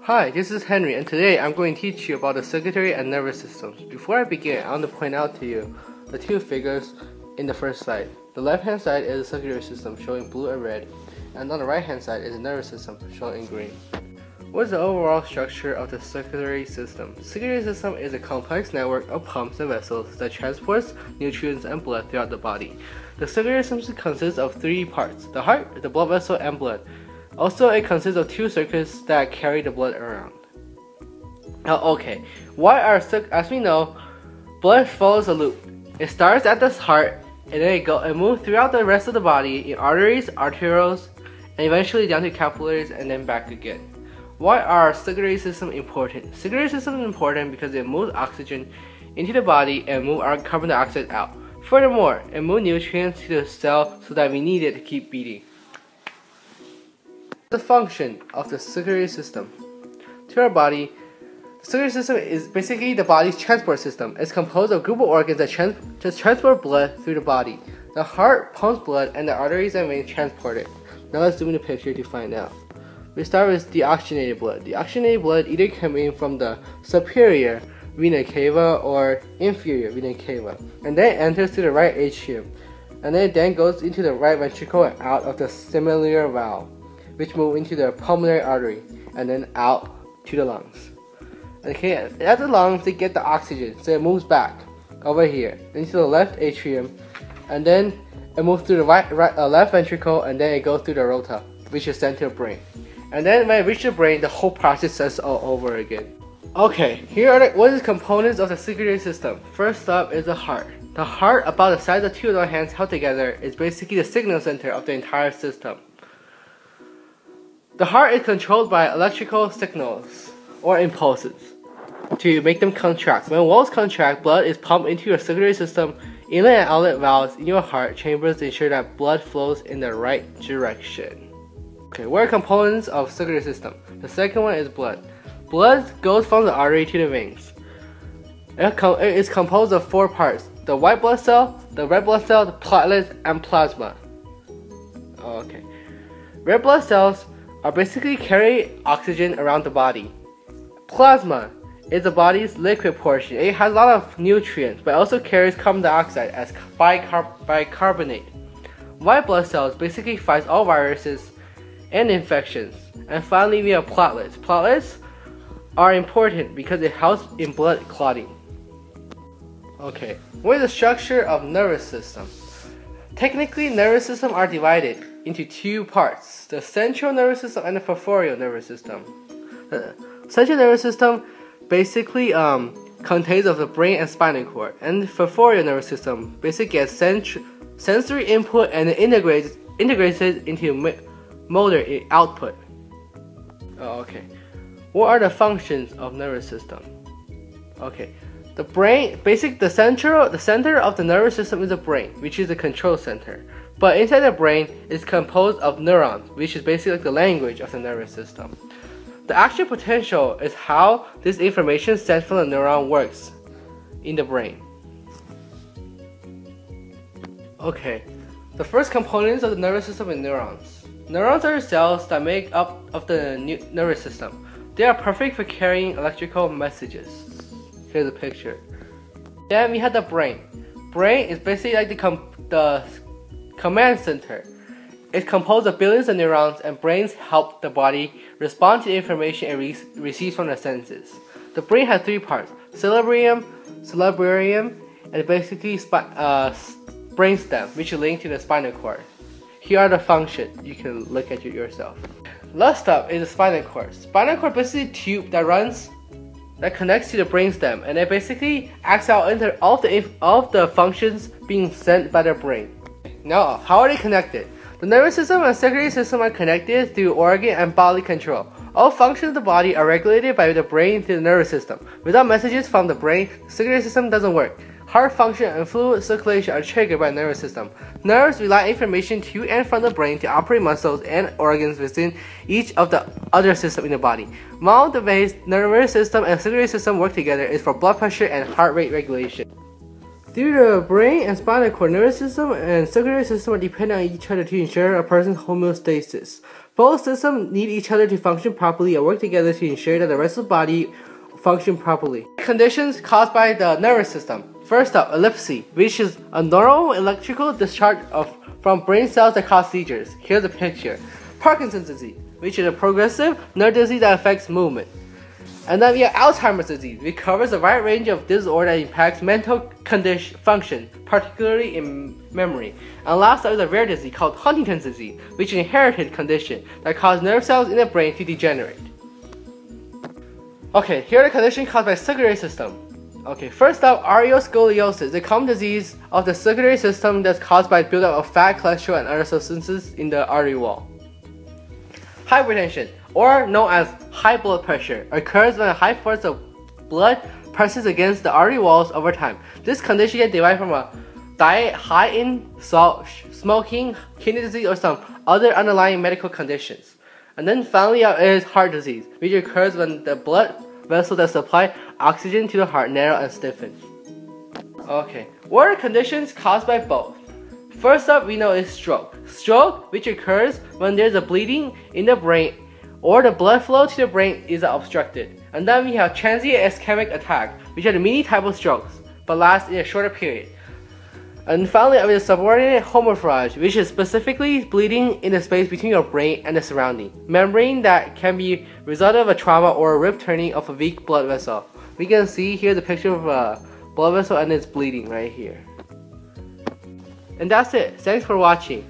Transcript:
Hi, this is Henry, and today I'm going to teach you about the circulatory and nervous systems. Before I begin, I want to point out to you the two figures in the first slide. The left-hand side is the circulatory system showing blue and red, and on the right-hand side is the nervous system shown in green. What is the overall structure of the circulatory system? The circulatory system is a complex network of pumps and vessels that transports nutrients and blood throughout the body. The circulatory system consists of three parts: the heart, the blood vessel, and blood. Also, it consists of two circuits that carry the blood around. Okay, as we know, blood follows a loop. It starts at the heart, and then it moves throughout the rest of the body in arteries, arterioles, and eventually down to capillaries and then back again. Why are circulatory system important? Circulatory system is important because it moves oxygen into the body and moves our carbon dioxide out. Furthermore, it moves nutrients to the cell so that we need it to keep beating. The function of the circulatory system. To our body, the circulatory system is basically the body's transport system. It's composed of a group of organs that transport blood through the body. The heart pumps blood and the arteries and veins transport it. Now let's zoom in the picture to find out. We start with deoxygenated blood. Deoxygenated blood either coming from the superior vena cava or inferior vena cava, and then enters to the right atrium, and then goes into the right ventricle and out of the similar valve, which move into the pulmonary artery and then out to the lungs. Okay, at the lungs they get the oxygen, so it moves back over here into the left atrium, and then it moves through the left ventricle, and then it goes through the rota, which is sent to the brain. And then when it reaches the brain, the whole process starts all over again. Okay, here are what are the components of the circulatory system. First up is the heart. The heart, about the size of two of our hands held together, is basically the signal center of the entire system. The heart is controlled by electrical signals or impulses to make them contract. When walls contract, blood is pumped into your circulatory system. Inlet and outlet valves in your heart chambers to ensure that blood flows in the right direction. Okay, what are components of circulatory system? The second one is blood. Blood goes from the artery to the veins. It is composed of four parts: the white blood cell, the red blood cell, the platelets, and plasma. Okay, red blood cells are basically carry oxygen around the body. Plasma is the body's liquid portion. It has a lot of nutrients, but also carries carbon dioxide as bicarbonate. White blood cells basically fight all viruses and infections. And finally, we have platelets. Platelets are important because it helps in blood clotting. Okay, what is the structure of nervous system? Technically, nervous systems are divided into two parts: the central nervous system and the peripheral nervous system. The central nervous system basically contains of the brain and spinal cord, and the peripheral nervous system basically gets sensory input and integrates it into motor output. Okay, what are the functions of nervous system? Okay, the brain, the center of the nervous system is the brain, which is the control center. But inside the brain is composed of neurons, which is basically like the language of the nervous system. The actual potential is how this information sent from the neuron works in the brain. Okay, the first components of the nervous system is neurons. Neurons are cells that make up of the nervous system. They are perfect for carrying electrical messages. Here's a picture. Then we have the brain. Brain is basically like the command center. It's composed of billions of neurons, and brains help the body respond to the information it receives from the senses. The brain has three parts: cerebrium, and basically brainstem, which is linked to the spinal cord. Here are the functions. You can look at it yourself. Last up is the spinal cord. Spinal cord is basically a tube that connects to the brainstem, and it basically acts out all of the functions being sent by the brain. Now, how are they connected? The nervous system and circulatory system are connected through organ and bodily control. All functions of the body are regulated by the brain to the nervous system. Without messages from the brain, the circulatory system doesn't work. Heart function and fluid circulation are triggered by the nervous system. Nerves rely information to and from the brain to operate muscles and organs within each of the other systems in the body. One of the ways nervous system and circulatory system work together is for blood pressure and heart rate regulation. Through the brain and spinal cord, nervous system and circulatory system are dependent on each other to ensure a person's homeostasis. Both systems need each other to function properly and work together to ensure that the rest of the body function properly. Conditions caused by the nervous system. First up, epilsy, which is a normal electrical discharge from brain cells that cause seizures. Here's a picture. Parkinson's disease, which is a progressive nerve disease that affects movement. And then we have Alzheimer's disease, which covers a wide range of disorders that impacts mental function, particularly in memory. And last up is a rare disease called Huntington's disease, which is an inherited condition that causes nerve cells in the brain to degenerate. Okay, here are the conditions caused by the circulatory system. Okay, first up, Arteriosclerosis, a common disease of the circulatory system that's caused by buildup of fat, cholesterol, and other substances in the artery wall. Hypertension, or known as high blood pressure, occurs when a high force of blood presses against the artery walls over time. This condition can derive from a diet high in salt, smoking, kidney disease, or some other underlying medical conditions. And then finally is heart disease, which occurs when the blood vessels that supply oxygen to the heart narrow and stiffen. Okay, what are conditions caused by both? First up, we know is stroke. Stroke, which occurs when there's a bleeding in the brain or the blood flow to the brain is obstructed. And then we have transient ischemic attack, which are the many type of strokes, but last in a shorter period. And finally, we have subordinate hemorrhage, which is specifically bleeding in the space between your brain and the surrounding membrane that can be result of a trauma or a rib turning of a weak blood vessel. We can see here the picture of a blood vessel and it's bleeding right here. And that's it. Thanks for watching.